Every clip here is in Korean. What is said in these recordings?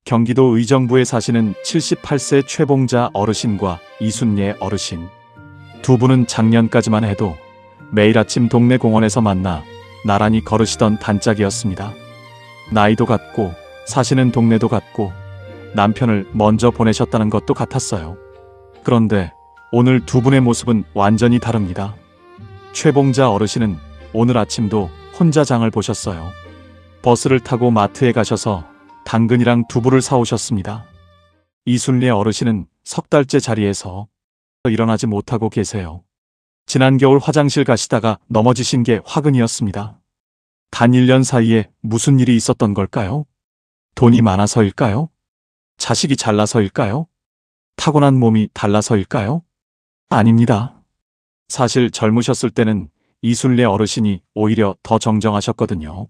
경기도 의정부에 사시는 78세 최봉자 어르신과 이순예 어르신. 두 분은 작년까지만 해도 매일 아침 동네 공원에서 만나 나란히 걸으시던 단짝이었습니다. 나이도 같고 사시는 동네도 같고 남편을 먼저 보내셨다는 것도 같았어요. 그런데 오늘 두 분의 모습은 완전히 다릅니다. 최봉자 어르신은 오늘 아침도 혼자 장을 보셨어요. 버스를 타고 마트에 가셔서 당근이랑 두부를 사오셨습니다. 이순례 어르신은 석 달째 자리에서 일어나지 못하고 계세요. 지난 겨울 화장실 가시다가 넘어지신 게 화근이었습니다. 단 1년 사이에 무슨 일이 있었던 걸까요? 돈이 많아서일까요? 자식이 잘나서일까요? 타고난 몸이 달라서일까요? 아닙니다. 사실 젊으셨을 때는 이순례 어르신이 오히려 더 정정하셨거든요.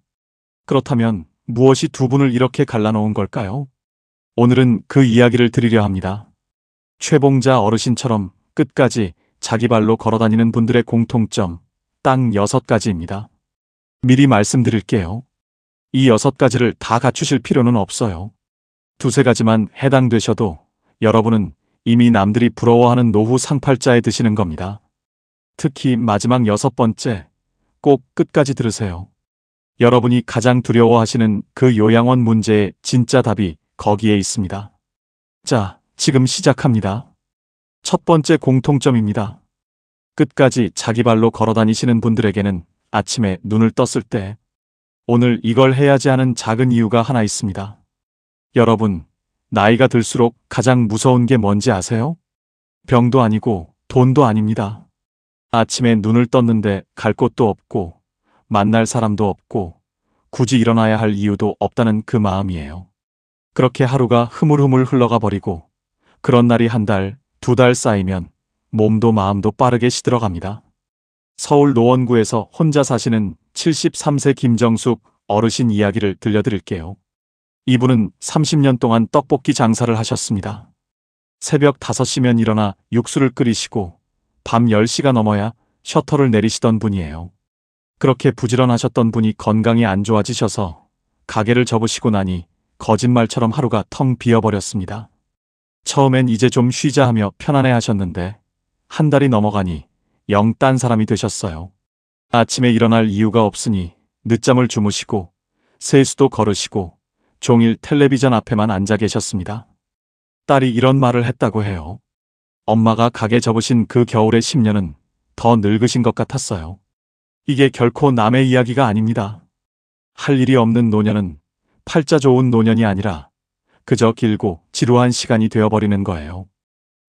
그렇다면 무엇이 두 분을 이렇게 갈라놓은 걸까요? 오늘은 그 이야기를 드리려 합니다. 최봉자 어르신처럼 끝까지 자기 발로 걸어다니는 분들의 공통점 딱 6가지입니다. 미리 말씀드릴게요. 이 6가지를 다 갖추실 필요는 없어요. 2~3가지만 해당되셔도 여러분은 이미 남들이 부러워하는 노후 상팔자에 드시는 겁니다. 특히 마지막 6번째, 꼭 끝까지 들으세요. 여러분이 가장 두려워하시는 그 요양원 문제의 진짜 답이 거기에 있습니다. 자, 지금 시작합니다. 첫 번째 공통점입니다. 끝까지 자기 발로 걸어 다니시는 분들에게는 아침에 눈을 떴을 때 오늘 이걸 해야지 하는 작은 이유가 하나 있습니다. 여러분, 나이가 들수록 가장 무서운 게 뭔지 아세요? 병도 아니고 돈도 아닙니다. 아침에 눈을 떴는데 갈 곳도 없고 만날 사람도 없고 굳이 일어나야 할 이유도 없다는 그 마음이에요. 그렇게 하루가 흐물흐물 흘러가 버리고 그런 날이 1달, 2달 쌓이면 몸도 마음도 빠르게 시들어갑니다. 서울 노원구에서 혼자 사시는 73세 김정숙 어르신 이야기를 들려드릴게요. 이분은 30년 동안 떡볶이 장사를 하셨습니다. 새벽 5시면 일어나 육수를 끓이시고 밤 10시가 넘어야 셔터를 내리시던 분이에요. 그렇게 부지런하셨던 분이 건강이 안 좋아지셔서 가게를 접으시고 나니 거짓말처럼 하루가 텅 비어버렸습니다. 처음엔 이제 좀 쉬자 하며 편안해 하셨는데 1달이 넘어가니 영 딴 사람이 되셨어요. 아침에 일어날 이유가 없으니 늦잠을 주무시고 세수도 거르시고 종일 텔레비전 앞에만 앉아 계셨습니다. 딸이 이런 말을 했다고 해요. 엄마가 가게 접으신 그 겨울의 10년은 더 늙으신 것 같았어요. 이게 결코 남의 이야기가 아닙니다. 할 일이 없는 노년은 팔자 좋은 노년이 아니라 그저 길고 지루한 시간이 되어버리는 거예요.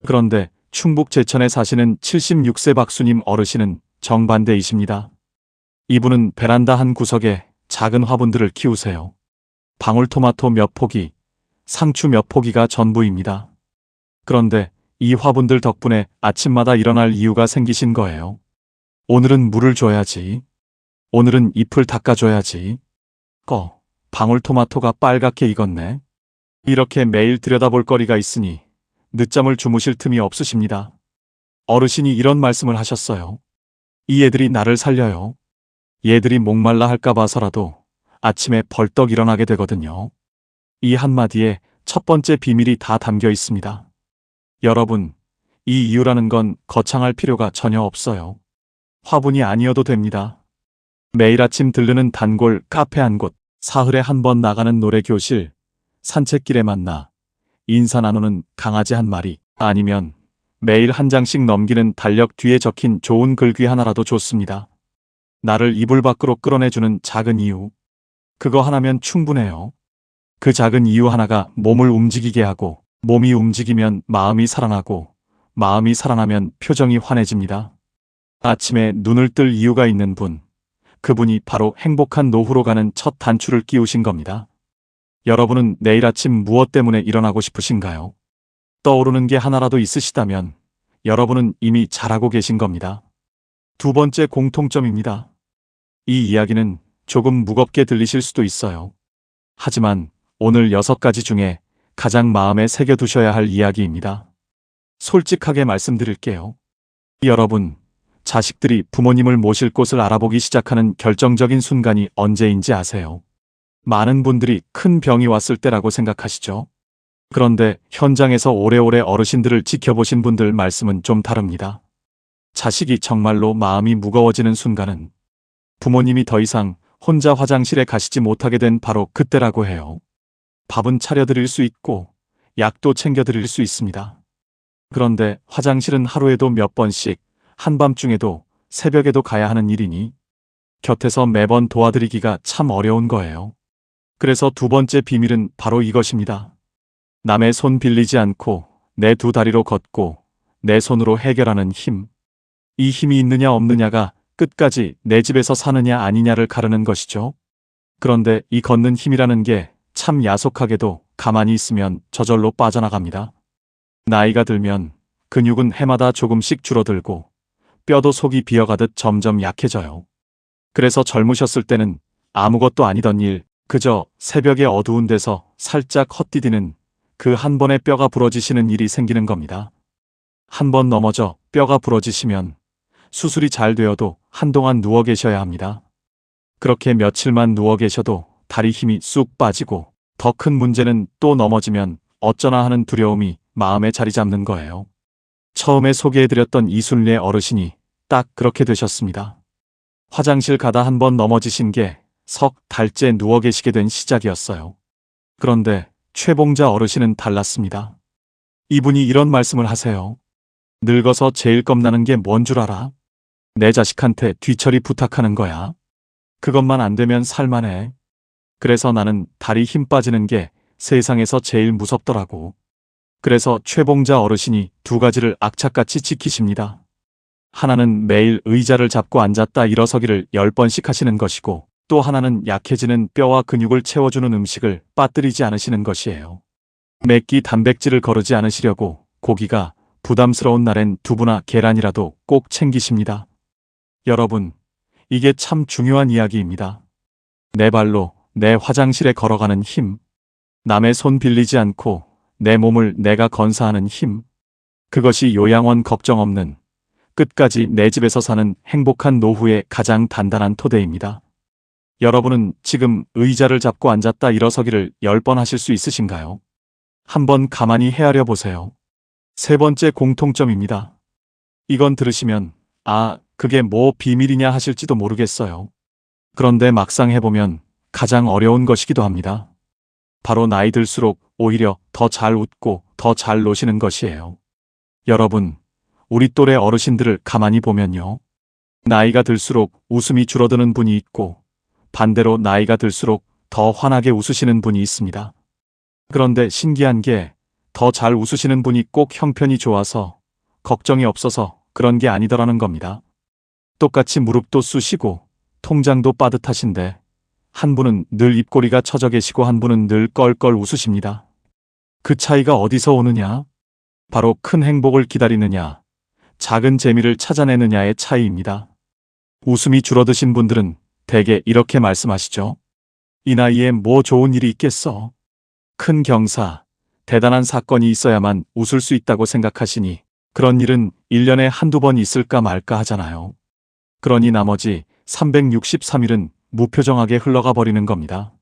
그런데 충북 제천에 사시는 76세 박수님 어르신은 정반대이십니다. 이분은 베란다 한 구석에 작은 화분들을 키우세요. 방울토마토 몇 포기, 상추 몇 포기가 전부입니다. 그런데 이 화분들 덕분에 아침마다 일어날 이유가 생기신 거예요. 오늘은 물을 줘야지. 오늘은 잎을 닦아줘야지. 방울토마토가 빨갛게 익었네. 이렇게 매일 들여다볼 거리가 있으니 늦잠을 주무실 틈이 없으십니다. 어르신이 이런 말씀을 하셨어요. 이 애들이 나를 살려요. 얘들이 목말라 할까 봐서라도 아침에 벌떡 일어나게 되거든요. 이 한마디에 첫 번째 비밀이 다 담겨 있습니다. 여러분, 이 이유라는 건 거창할 필요가 전혀 없어요. 화분이 아니어도 됩니다. 매일 아침 들르는 단골 카페 한 곳, 사흘에 한 번 나가는 노래 교실, 산책길에 만나 인사 나누는 강아지 한 마리, 아니면 매일 한 장씩 넘기는 달력 뒤에 적힌 좋은 글귀 하나라도 좋습니다. 나를 이불 밖으로 끌어내주는 작은 이유, 그거 하나면 충분해요. 그 작은 이유 하나가 몸을 움직이게 하고 몸이 움직이면 마음이 살아나고 마음이 살아나면 표정이 환해집니다. 아침에 눈을 뜰 이유가 있는 분, 그분이 바로 행복한 노후로 가는 첫 단추를 끼우신 겁니다. 여러분은 내일 아침 무엇 때문에 일어나고 싶으신가요? 떠오르는 게 하나라도 있으시다면 여러분은 이미 잘하고 계신 겁니다. 두 번째 공통점입니다. 이 이야기는 조금 무겁게 들리실 수도 있어요. 하지만 오늘 6가지 중에 가장 마음에 새겨두셔야 할 이야기입니다. 솔직하게 말씀드릴게요. 여러분, 자식들이 부모님을 모실 곳을 알아보기 시작하는 결정적인 순간이 언제인지 아세요? 많은 분들이 큰 병이 왔을 때라고 생각하시죠? 그런데 현장에서 오래오래 어르신들을 지켜보신 분들 말씀은 좀 다릅니다. 자식이 정말로 마음이 무거워지는 순간은 부모님이 더 이상 혼자 화장실에 가시지 못하게 된 바로 그때라고 해요. 밥은 차려드릴 수 있고 약도 챙겨드릴 수 있습니다. 그런데 화장실은 하루에도 몇 번씩, 한밤중에도 새벽에도 가야 하는 일이니 곁에서 매번 도와드리기가 참 어려운 거예요. 그래서 두 번째 비밀은 바로 이것입니다. 남의 손 빌리지 않고 내 두 다리로 걷고 내 손으로 해결하는 힘. 이 힘이 있느냐 없느냐가 끝까지 내 집에서 사느냐 아니냐를 가르는 것이죠. 그런데 이 걷는 힘이라는 게 참 야속하게도 가만히 있으면 저절로 빠져나갑니다. 나이가 들면 근육은 해마다 조금씩 줄어들고 뼈도 속이 비어가듯 점점 약해져요. 그래서 젊으셨을 때는 아무것도 아니던 일, 그저 새벽에 어두운 데서 살짝 헛디디는 그 한 번에 뼈가 부러지시는 일이 생기는 겁니다. 한 번 넘어져 뼈가 부러지시면 수술이 잘 되어도 한동안 누워 계셔야 합니다. 그렇게 며칠만 누워 계셔도 다리 힘이 쑥 빠지고 더 큰 문제는 또 넘어지면 어쩌나 하는 두려움이 마음에 자리 잡는 거예요. 처음에 소개해드렸던 이순례 어르신이 딱 그렇게 되셨습니다. 화장실 가다 한 번 넘어지신 게 석 달째 누워 계시게 된 시작이었어요. 그런데 최봉자 어르신은 달랐습니다. 이분이 이런 말씀을 하세요. 늙어서 제일 겁나는 게 뭔 줄 알아? 내 자식한테 뒤처리 부탁하는 거야. 그것만 안 되면 살만해. 그래서 나는 다리 힘 빠지는 게 세상에서 제일 무섭더라고. 그래서 최봉자 어르신이 두 가지를 악착같이 지키십니다. 하나는 매일 의자를 잡고 앉았다 일어서기를 10번씩 하시는 것이고, 또 하나는 약해지는 뼈와 근육을 채워주는 음식을 빠뜨리지 않으시는 것이에요. 맵기 단백질을 거르지 않으시려고 고기가 부담스러운 날엔 두부나 계란이라도 꼭 챙기십니다. 여러분, 이게 참 중요한 이야기입니다. 내 발로 내 화장실에 걸어가는 힘, 남의 손 빌리지 않고 내 몸을 내가 건사하는 힘, 그것이 요양원 걱정 없는 끝까지 내 집에서 사는 행복한 노후의 가장 단단한 토대입니다. 여러분은 지금 의자를 잡고 앉았다 일어서기를 10번 하실 수 있으신가요? 한번 가만히 헤아려 보세요. 세 번째 공통점입니다. 이건 들으시면 그게 뭐 비밀이냐 하실지도 모르겠어요. 그런데 막상 해보면 가장 어려운 것이기도 합니다. 바로 나이 들수록 오히려 더 잘 웃고 더 잘 노시는 것이에요. 여러분, 우리 또래 어르신들을 가만히 보면요. 나이가 들수록 웃음이 줄어드는 분이 있고 반대로 나이가 들수록 더 환하게 웃으시는 분이 있습니다. 그런데 신기한 게 더 잘 웃으시는 분이 꼭 형편이 좋아서 걱정이 없어서 그런 게 아니더라는 겁니다. 똑같이 무릎도 쑤시고 통장도 빠듯하신데 한 분은 늘 입꼬리가 처져 계시고 한 분은 늘 껄껄 웃으십니다. 그 차이가 어디서 오느냐? 바로 큰 행복을 기다리느냐, 작은 재미를 찾아내느냐의 차이입니다. 웃음이 줄어드신 분들은 대개 이렇게 말씀하시죠. 이 나이에 뭐 좋은 일이 있겠어. 큰 경사, 대단한 사건이 있어야만 웃을 수 있다고 생각하시니 그런 일은 1년에 한두 번 있을까 말까 하잖아요. 그러니 나머지 363일은 무표정하게 흘러가 버리는 겁니다.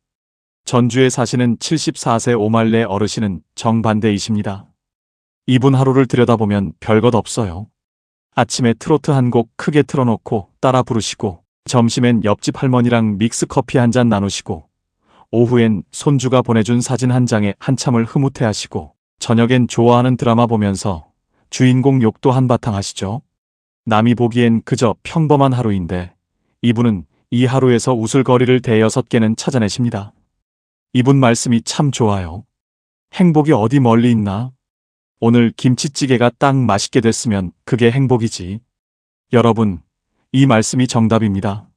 전주에 사시는 74세 오말레 어르신은 정반대이십니다. 이분 하루를 들여다보면 별것 없어요. 아침에 트로트 한 곡 크게 틀어놓고 따라 부르시고, 점심엔 옆집 할머니랑 믹스커피 한 잔 나누시고, 오후엔 손주가 보내준 사진 한 장에 한참을 흐뭇해하시고, 저녁엔 좋아하는 드라마 보면서 주인공 욕도 한바탕 하시죠. 남이 보기엔 그저 평범한 하루인데 이분은 이 하루에서 웃을 거리를 대여섯 개는 찾아내십니다. 이분 말씀이 참 좋아요. 행복이 어디 멀리 있나? 오늘 김치찌개가 딱 맛있게 됐으면 그게 행복이지. 여러분, 이 말씀이 정답입니다.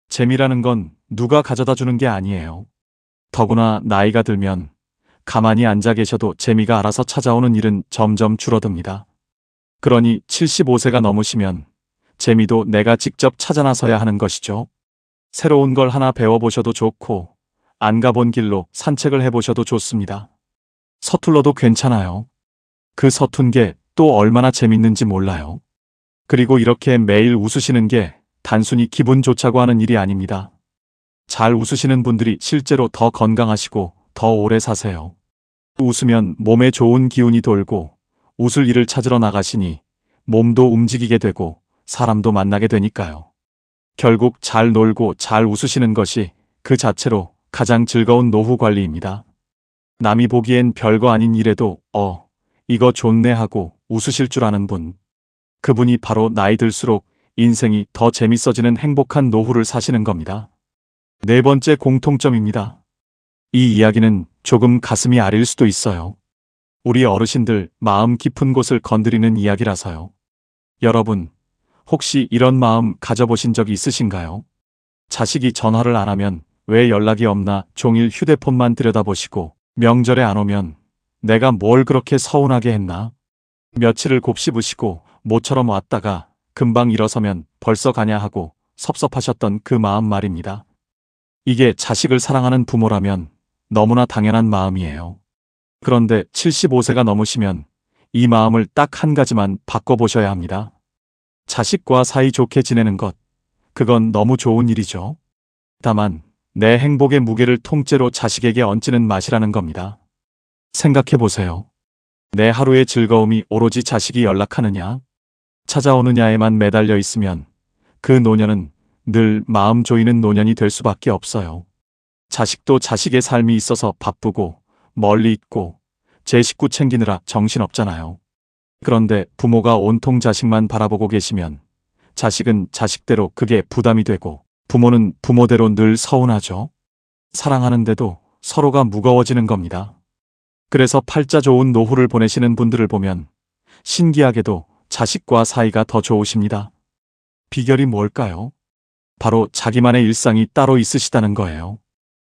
재미라는 건 누가 가져다 주는 게 아니에요. 더구나 나이가 들면 가만히 앉아 계셔도 재미가 알아서 찾아오는 일은 점점 줄어듭니다. 그러니 75세가 넘으시면 재미도 내가 직접 찾아 나서야 하는 것이죠. 새로운 걸 하나 배워보셔도 좋고, 안 가본 길로 산책을 해보셔도 좋습니다. 서툴러도 괜찮아요. 그 서툰 게 또 얼마나 재밌는지 몰라요. 그리고 이렇게 매일 웃으시는 게 단순히 기분 좋자고 하는 일이 아닙니다. 잘 웃으시는 분들이 실제로 더 건강하시고 더 오래 사세요. 웃으면 몸에 좋은 기운이 돌고 웃을 일을 찾으러 나가시니 몸도 움직이게 되고 사람도 만나게 되니까요. 결국 잘 놀고 잘 웃으시는 것이 그 자체로 가장 즐거운 노후 관리입니다. 남이 보기엔 별거 아닌 일에도 이거 좋네 하고 웃으실 줄 아는 분. 그분이 바로 나이 들수록 인생이 더 재밌어지는 행복한 노후를 사시는 겁니다. 네 번째 공통점입니다. 이 이야기는 조금 가슴이 아릴 수도 있어요. 우리 어르신들 마음 깊은 곳을 건드리는 이야기라서요. 여러분, 혹시 이런 마음 가져보신 적이 있으신가요? 자식이 전화를 안 하면 왜 연락이 없나 종일 휴대폰만 들여다보시고 명절에 안 오면 내가 뭘 그렇게 서운하게 했나? 며칠을 곱씹으시고 모처럼 왔다가 금방 일어서면 벌써 가냐 하고 섭섭하셨던 그 마음 말입니다. 이게 자식을 사랑하는 부모라면 너무나 당연한 마음이에요. 그런데 75세가 넘으시면 이 마음을 딱 한 가지만 바꿔보셔야 합니다. 자식과 사이 좋게 지내는 것, 그건 너무 좋은 일이죠. 다만 내 행복의 무게를 통째로 자식에게 얹는 맛이라는 겁니다. 생각해보세요. 내 하루의 즐거움이 오로지 자식이 연락하느냐, 찾아오느냐에만 매달려 있으면 그 노년은 늘 마음 조이는 노년이 될 수밖에 없어요. 자식도 자식의 삶이 있어서 바쁘고 멀리 있고 제 식구 챙기느라 정신없잖아요. 그런데 부모가 온통 자식만 바라보고 계시면 자식은 자식대로 그게 부담이 되고 부모는 부모대로 늘 서운하죠. 사랑하는데도 서로가 무거워지는 겁니다. 그래서 팔자 좋은 노후를 보내시는 분들을 보면 신기하게도 자식과 사이가 더 좋으십니다. 비결이 뭘까요? 바로 자기만의 일상이 따로 있으시다는 거예요.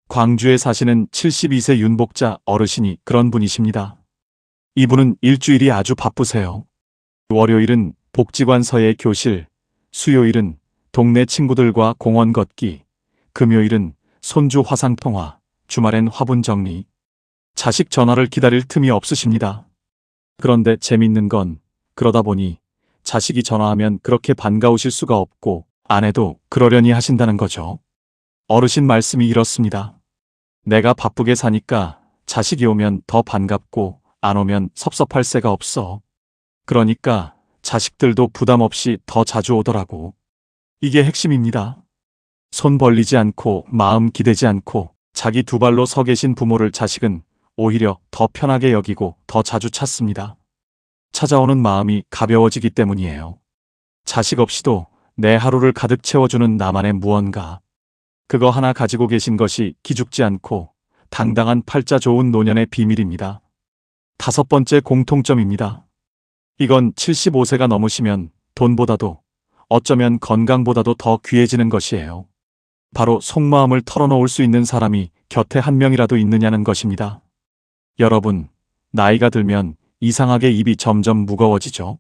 광주에 사시는 72세 윤복자 어르신이 그런 분이십니다. 이분은 일주일이 아주 바쁘세요. 월요일은 복지관서의 교실, 수요일은 동네 친구들과 공원 걷기, 금요일은 손주 화상통화, 주말엔 화분 정리. 자식 전화를 기다릴 틈이 없으십니다. 그런데 재밌는 건 그러다 보니 자식이 전화하면 그렇게 반가우실 수가 없고 아내도 그러려니 하신다는 거죠. 어르신 말씀이 이렇습니다. 내가 바쁘게 사니까 자식이 오면 더 반갑고 안 오면 섭섭할 새가 없어. 그러니까 자식들도 부담 없이 더 자주 오더라고. 이게 핵심입니다. 손 벌리지 않고 마음 기대지 않고 자기 두 발로 서 계신 부모를 자식은 오히려 더 편하게 여기고 더 자주 찾습니다. 찾아오는 마음이 가벼워지기 때문이에요. 자식 없이도 내 하루를 가득 채워주는 나만의 무언가. 그거 하나 가지고 계신 것이 기죽지 않고 당당한 팔자 좋은 노년의 비밀입니다. 다섯 번째 공통점입니다. 이건 75세가 넘으시면 돈보다도 어쩌면 건강보다도 더 귀해지는 것이에요. 바로 속마음을 털어놓을 수 있는 사람이 곁에 한 명이라도 있느냐는 것입니다. 여러분, 나이가 들면 이상하게 입이 점점 무거워지죠.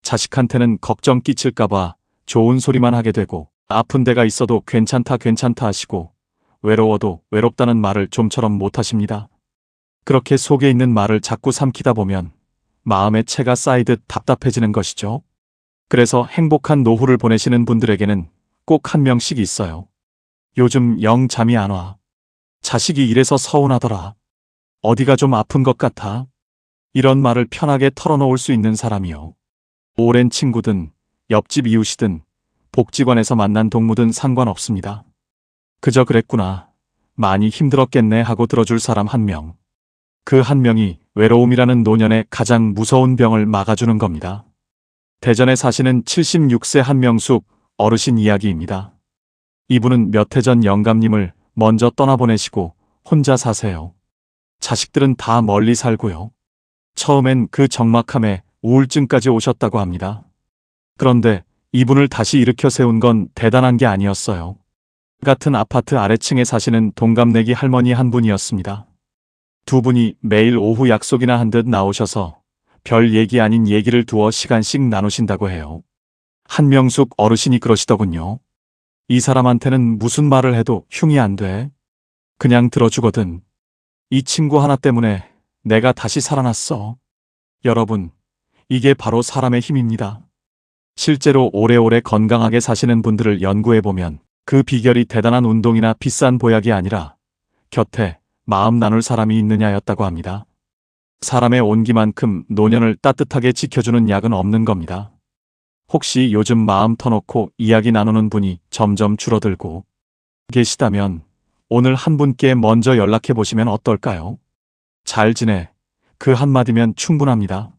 자식한테는 걱정 끼칠까봐 좋은 소리만 하게 되고 아픈 데가 있어도 괜찮다 하시고 외로워도 외롭다는 말을 좀처럼 못하십니다. 그렇게 속에 있는 말을 자꾸 삼키다 보면 마음에 채가 쌓이듯 답답해지는 것이죠. 그래서 행복한 노후를 보내시는 분들에게는 꼭 한 명씩 있어요. 요즘 영 잠이 안 와. 자식이 이래서 서운하더라. 어디가 좀 아픈 것 같아. 이런 말을 편하게 털어놓을 수 있는 사람이요. 오랜 친구든 옆집 이웃이든 복지관에서 만난 동무든 상관없습니다. 그저 그랬구나. 많이 힘들었겠네 하고 들어줄 사람 한 명. 그 한 명이 외로움이라는 노년의 가장 무서운 병을 막아주는 겁니다. 대전에 사시는 76세 한명숙 어르신 이야기입니다. 이분은 몇 해 전 영감님을 먼저 떠나보내시고 혼자 사세요. 자식들은 다 멀리 살고요. 처음엔 그 적막함에 우울증까지 오셨다고 합니다. 그런데 이분을 다시 일으켜 세운 건 대단한 게 아니었어요. 같은 아파트 아래층에 사시는 동갑내기 할머니 한 분이었습니다. 두 분이 매일 오후 약속이나 한 듯 나오셔서 별 얘기 아닌 얘기를 두어 시간씩 나누신다고 해요. 한명숙 어르신이 그러시더군요. 이 사람한테는 무슨 말을 해도 흉이 안 돼. 그냥 들어주거든. 이 친구 하나 때문에 내가 다시 살아났어. 여러분, 이게 바로 사람의 힘입니다. 실제로 오래오래 건강하게 사시는 분들을 연구해보면 그 비결이 대단한 운동이나 비싼 보약이 아니라 곁에 마음 나눌 사람이 있느냐였다고 합니다. 사람의 온기만큼 노년을 따뜻하게 지켜주는 약은 없는 겁니다. 혹시 요즘 마음 터놓고 이야기 나누는 분이 점점 줄어들고 계시다면 오늘 한 분께 먼저 연락해 보시면 어떨까요? 잘 지내. 그 한마디면 충분합니다.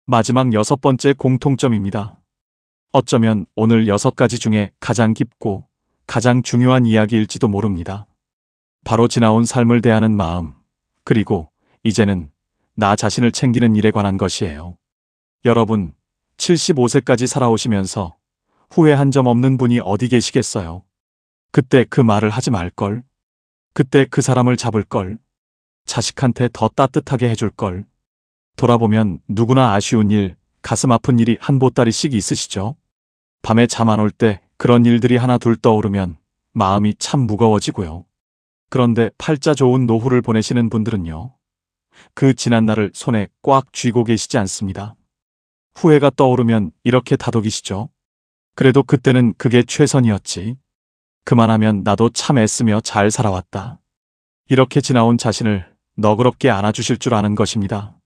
마지막 6번째 공통점입니다. 어쩌면 오늘 6가지 중에 가장 깊고 가장 중요한 이야기일지도 모릅니다. 바로 지나온 삶을 대하는 마음, 그리고 이제는 나 자신을 챙기는 일에 관한 것이에요. 여러분, 75세까지 살아오시면서 후회한 점 없는 분이 어디 계시겠어요? 그때 그 말을 하지 말걸. 그때 그 사람을 잡을걸. 자식한테 더 따뜻하게 해줄걸. 돌아보면 누구나 아쉬운 일, 가슴 아픈 일이 한 보따리씩 있으시죠? 밤에 잠 안 올 때 그런 일들이 하나 둘 떠오르면 마음이 참 무거워지고요. 그런데 팔자 좋은 노후를 보내시는 분들은요. 그 지난 날을 손에 꽉 쥐고 계시지 않습니다. 후회가 떠오르면 이렇게 다독이시죠. 그래도 그때는 그게 최선이었지. 그만하면 나도 참 애쓰며 잘 살아왔다. 이렇게 지나온 자신을 너그럽게 안아주실 줄 아는 것입니다.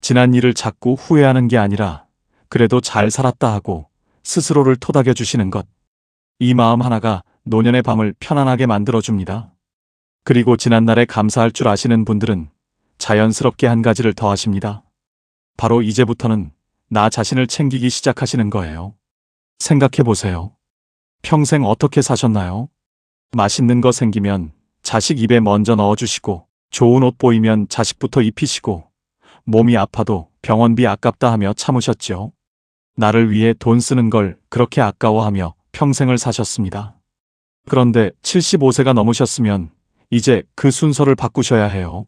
지난 일을 자꾸 후회하는 게 아니라 그래도 잘 살았다 하고 스스로를 토닥여 주시는 것. 이 마음 하나가 노년의 밤을 편안하게 만들어줍니다. 그리고 지난날에 감사할 줄 아시는 분들은 자연스럽게 한 가지를 더 하십니다. 바로 이제부터는 나 자신을 챙기기 시작하시는 거예요. 생각해 보세요. 평생 어떻게 사셨나요? 맛있는 거 생기면 자식 입에 먼저 넣어주시고, 좋은 옷 보이면 자식부터 입히시고, 몸이 아파도 병원비 아깝다 하며 참으셨죠. 나를 위해 돈 쓰는 걸 그렇게 아까워하며 평생을 사셨습니다. 그런데 75세가 넘으셨으면 이제 그 순서를 바꾸셔야 해요.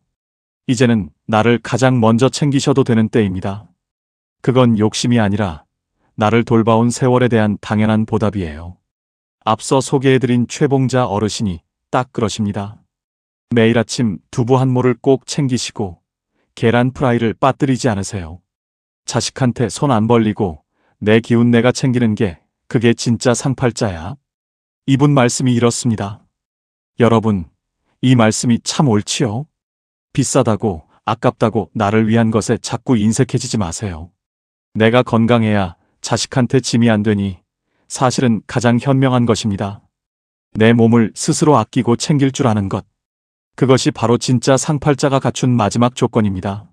이제는 나를 가장 먼저 챙기셔도 되는 때입니다. 그건 욕심이 아니라 나를 돌봐온 세월에 대한 당연한 보답이에요. 앞서 소개해드린 최봉자 어르신이 딱 그러십니다. 매일 아침 두부 한 모를 꼭 챙기시고 계란 프라이를 빠뜨리지 않으세요. 자식한테 손 안 벌리고 내 기운 내가 챙기는 게 그게 진짜 상팔자야. 이분 말씀이 이렇습니다. 여러분, 이 말씀이 참 옳지요? 비싸다고 아깝다고 나를 위한 것에 자꾸 인색해지지 마세요. 내가 건강해야 자식한테 짐이 안 되니 사실은 가장 현명한 것입니다. 내 몸을 스스로 아끼고 챙길 줄 아는 것. 그것이 바로 진짜 상팔자가 갖춘 마지막 조건입니다.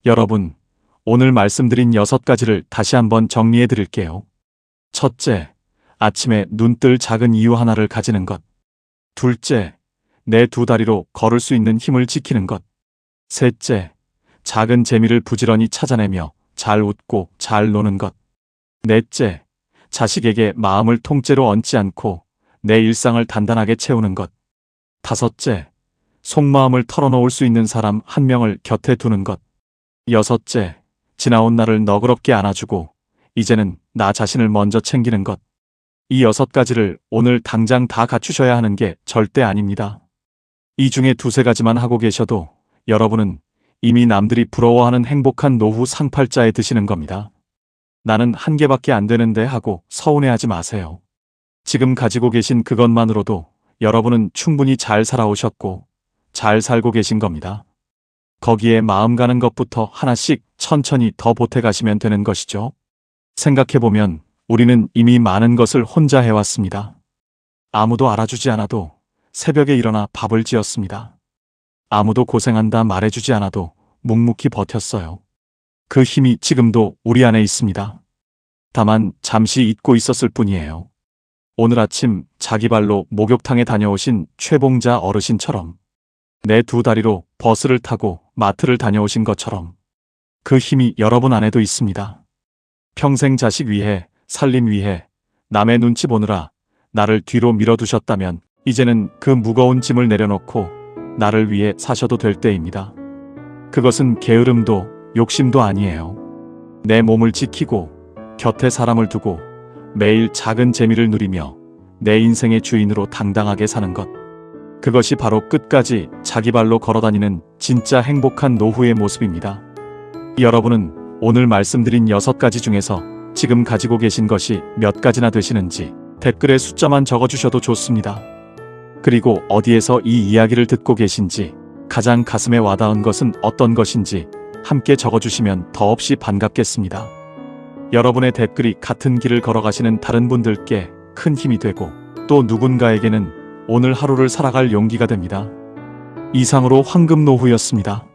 여러분, 오늘 말씀드린 6가지를 다시 한번 정리해 드릴게요. 첫째, 아침에 눈 뜰 작은 이유 하나를 가지는 것. 둘째, 내 두 다리로 걸을 수 있는 힘을 지키는 것. 셋째, 작은 재미를 부지런히 찾아내며 잘 웃고 잘 노는 것. 넷째, 자식에게 마음을 통째로 얹지 않고 내 일상을 단단하게 채우는 것. 다섯째, 속마음을 털어놓을 수 있는 사람 한 명을 곁에 두는 것. 여섯째, 지나온 날을 너그럽게 안아주고 이제는 나 자신을 먼저 챙기는 것. 이 6가지를 오늘 당장 다 갖추셔야 하는 게 절대 아닙니다. 이 중에 두세 가지만 하고 계셔도 여러분은 이미 남들이 부러워하는 행복한 노후 상팔자에 드시는 겁니다. 나는 한 개밖에 안 되는데 하고 서운해하지 마세요. 지금 가지고 계신 그것만으로도 여러분은 충분히 잘 살아오셨고 잘 살고 계신 겁니다. 거기에 마음 가는 것부터 하나씩 천천히 더 보태가시면 되는 것이죠. 생각해보면 우리는 이미 많은 것을 혼자 해왔습니다. 아무도 알아주지 않아도 새벽에 일어나 밥을 지었습니다. 아무도 고생한다 말해주지 않아도 묵묵히 버텼어요. 그 힘이 지금도 우리 안에 있습니다. 다만 잠시 잊고 있었을 뿐이에요. 오늘 아침 자기 발로 목욕탕에 다녀오신 최봉자 어르신처럼 내 두 다리로 버스를 타고 마트를 다녀오신 것처럼 그 힘이 여러분 안에도 있습니다. 평생 자식 위해, 살림 위해, 남의 눈치 보느라 나를 뒤로 밀어두셨다면 이제는 그 무거운 짐을 내려놓고 나를 위해 사셔도 될 때입니다. 그것은 게으름도 욕심도 아니에요. 내 몸을 지키고 곁에 사람을 두고 매일 작은 재미를 누리며 내 인생의 주인으로 당당하게 사는 것. 그것이 바로 끝까지 자기 발로 걸어다니는 진짜 행복한 노후의 모습입니다. 여러분은 오늘 말씀드린 6가지 중에서 지금 가지고 계신 것이 몇 가지나 되시는지 댓글에 숫자만 적어주셔도 좋습니다. 그리고 어디에서 이 이야기를 듣고 계신지, 가장 가슴에 와닿은 것은 어떤 것인지 함께 적어주시면 더없이 반갑겠습니다. 여러분의 댓글이 같은 길을 걸어가시는 다른 분들께 큰 힘이 되고 또 누군가에게는 오늘 하루를 살아갈 용기가 됩니다. 이상으로 황금노후였습니다.